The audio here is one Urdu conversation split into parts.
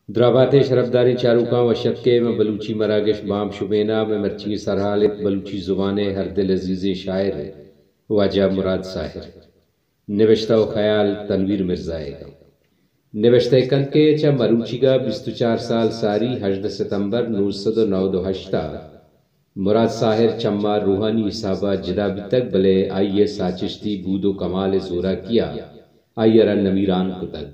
درابات شرفداری چاروکاں و شبکے میں بلوچی مراگش بام شبینہ میں مرچی سرحالت بلوچی زبانیں ہر دل عزیز شاعر واجہ مراد ساحر نوشتہ و خیال تنویر مرزائے گا نوشتہ کن کے چا مروچی گا 24 سال ساری 18 ستمبر 1998 مراد ساحر چمار روحانی حسابہ جدا بھی تک بلے آئیے ساچشتی بود و کمال زورا کیا آئیے رن نمیران کتل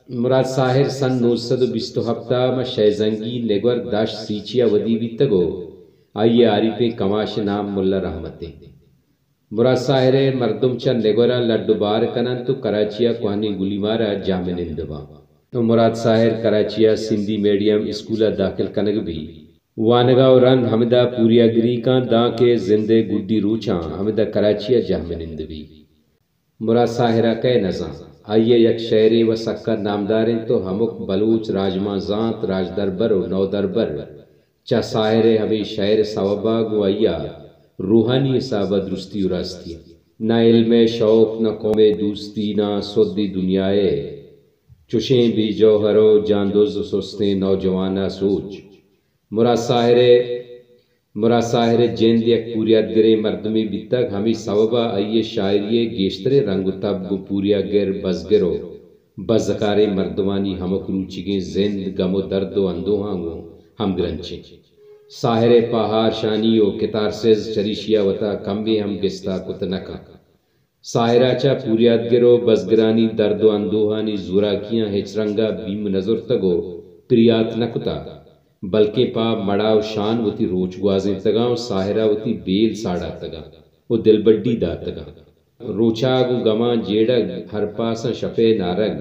مراد ساحر سن 1927 میں شیزنگی نگور داش سیچیا ودی بھی تگو آئیے عارف کماش نام ملا رحمتیں مراد ساحر مردم چا نگورا لڈو بار کنن تو کراچیا کوہنی گلی مارا جامع نندبا مراد ساحر کراچیا سندھی میڈیم اسکولہ داخل کنگ بھی وانگاو رن حمدہ پوریا گری کان داں کے زندے گڈی روچاں حمدہ کراچیا جامع نند بھی مراد ساحرہ کے نظام آئیے یک شعری و سکر نامداریں تو ہمک بلوچ راجماں زانت راج دربر و نو دربر چا ساحر ہمیں شعر سوابا گوائیا روحانی حسابہ درستی و راستی نہ علم شوق نہ قوم دوستی نہ سودی دنیائے چشیں بھی جوہرو جاندوز سستیں نوجوانہ سوچ مراد ساحر جیند یک پوریات گرے مردمی بھی تک ہمیں سوابا آئیے شاعری گیشترے رنگ تب گو پوریا گر بزگرو بزکارے مردمانی ہمک روچگیں زند گم و درد و اندوہاں گو ہم گرنچیں ساحر پہار شانیو کتار سیز چریشیا وطا کمبے ہم گستا کتنکا ساحرہ چا پوریات گرو بزگرانی درد و اندوہانی زورا کیاں ہچ رنگا بیم نظر تگو پریات نکتا بلکہ پا مڑاو شان وتی روچ گوازیں تگاں ساحرہ وتی بیل ساڑا تگا وہ دل بڈی دا تگا روچاگو گماں جیڑگ ہر پاسا شپے نارگ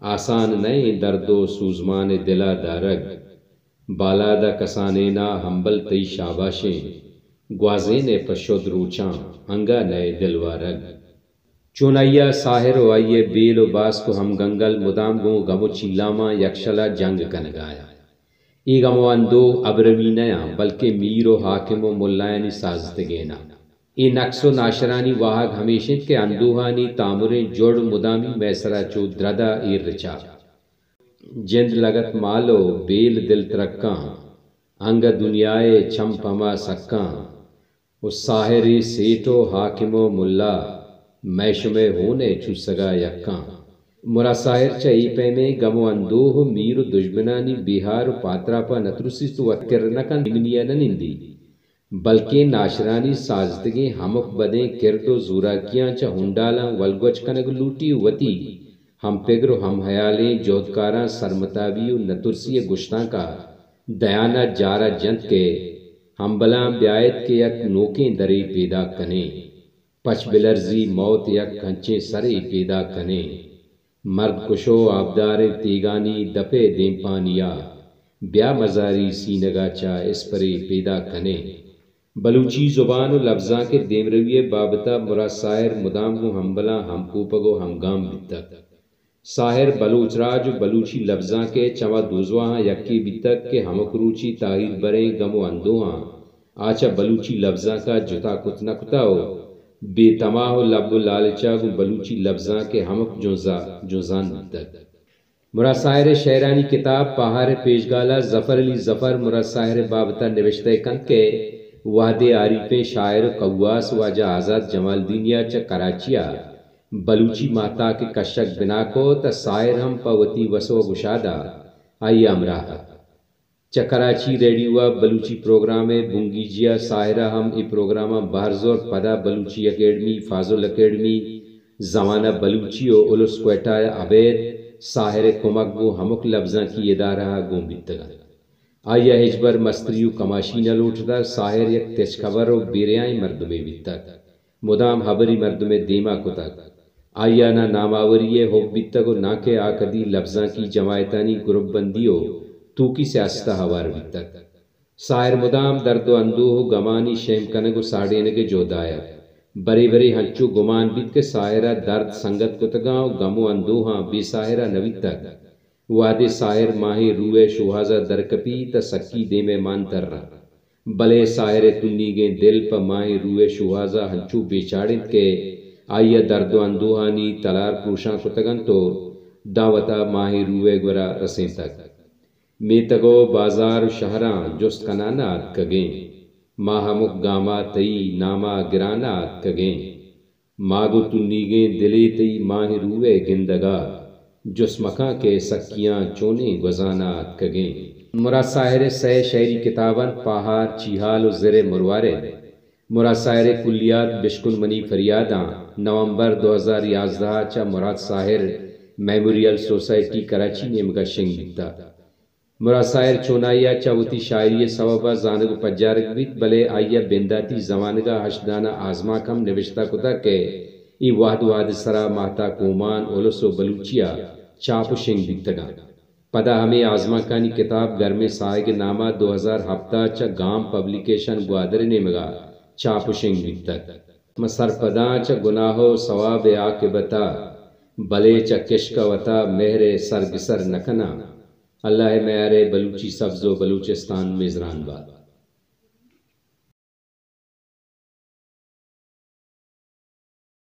آسان نئے درد و سوزمان دلا دارگ بالا دا کسانینا ہمبل تی شاباشیں گوازیں نے پشود روچاں ہنگا نئے دلوارگ چون آئیا ساحر و آئیے بیل و باس کو ہم گنگل مدام گو گمو چیلاما یکشلا جنگ کنگایا ای گمو اندو ابروی نیا بلکہ میر و حاکم و ملائنی سازتگینا ای نقص و ناشرانی واہگ ہمیشن کے اندوہانی تامریں جوڑ مدامی میسرہ چو دردہ ایر رچا جند لگت مالو بیل دل ترکاں انگ دنیائے چھم پما سکاں اس ساحری سیٹو حاکم و ملا میشم ہونے چو سگا یکاں مراد ساحر چا ای پیمیں گمو اندوہ میر و دشمنانی بیہار و پاترا پا نترسی تو وکر نکن دمنیا ننندی بلکہ ناشرانی سازدگیں ہمک بدیں کرد و زوراکیاں چا ہنڈالاں ولگوچ کنگ لوٹی وتی ہم پگر و ہم حیالیں جودکاراں سرمتابی و نترسی گشتاں کا دیانا جارا جنت کے ہم بلاں بیایت کے یک نوکیں دری پیدا کنے پچ بلرزی موت یک کھنچیں سرے پیدا کنے مرد کشو آبدار تیگانی دپے دیں پانیا بیا مزاری سینگا چا اس پرے پیدا کنے بلوچی زبان و لفظاں کے دیمرویے بابتا مراد ساحر مدام گو ہم بلا ہم کوپگو ہم گام بیتک ساحر بلوچ راج و بلوچی لفظاں کے چوا دوزواہاں یکی بیتک کہ ہمک روچی تاہیر بریں گمو اندوہاں آچا بلوچی لفظاں کا جتا کتنا کتاو بے تماہ و لب و لالچا گو بلوچی لفظاں کے ہمک جوزان بیتک مراد ساحر شعرانی کتاب پہار پیشگالہ ظفر علی ظفر مراد ساحر بابتا نوشتہ کن کے وحدِ عارفیں شاعر قواس واجہ آزاد جمال دینیا چا کراچیا بلوچی ماتا کے کشک بنا کو تا ساحر ہم پاوتی وسو گشادہ آئی امراہ چا کراچی ریڈیوہ بلوچی پروگرام بنگی جیا ساحرہ ہم ای پروگرامہ بہرزور پدا بلوچی اکیڈمی فاضل اکیڈمی زمانہ بلوچی و علس کوئٹہ عبید ساحر کمک گو ہمک لفظاں کی ادارہ گون بیتگا آئیا ہجبر مستریو کماشی نہ لوٹتا ساحر یک تیچ خبر و بیریائیں مردمے بیتک مدام حبری مردمے دیما کتک آئیا نہ ناماوریے ہوک بیتک و نہ کہ آکدی لفظاں کی جماعتانی گروپ بندیو تو کی سیاستہ ہوار بیتک ساحر مدام درد و اندوہ گمانی شیم کنگ و ساڑینگ جودایا بری بری ہنچو گمان بیت کے ساحرہ درد سنگت کتگاں و گم و اندوہاں بے ساحرہ نویتک وعدے ساحر ماہی روئے شوہازہ درکپی تا سکی دے میں مان تر رہا بلے ساحر تنی گیں دل پا ماہی روئے شوہازہ ہنچو بیچاڑت کے آئیا درد و اندوہانی تلار پروشاں کتگن تو دعوتا ماہی روئے گورا رسیں تک میتگو بازار شہراں جست کنانات کگیں ماہمک گاما تئی ناما گرانات کگیں ماگو تنیگیں دلے تئی ماہ روے گندگا جس مکاں کے سکیاں چونے گزانات کگیں مرا ساہر سہ شعری کتابن پہار چیحال و زر مروارے مرا ساہر کلیات بشکن منی فریاداں نومبر 2011 چا مراد ساہر میموریل سوسائٹی کراچی نے مگا شنگ بیتا مرا ساہر چونائیا چاوتی شاعری سببا زانگ پجارگ بیت بلے آئیا بنداتی زمانگا ہشدانا آزما کم نوشتہ کتا کہ ای وحد وحد سرا ماتا کومان اولس و بلوچیا چاپ شنگ بیتگا پدا ہمیں آزما کانی کتاب گھر میں سائے کے نامہ 2007 چا گام پبلیکیشن گوادر نے مگا چاپ شنگ بیتگ مسر پداں چا گناہو ثواب عاقبتا بلے چا کشکا وتا مہر سرگسر نکنا اللہ میارے بلوچی سبز و بلوچستان میزران باد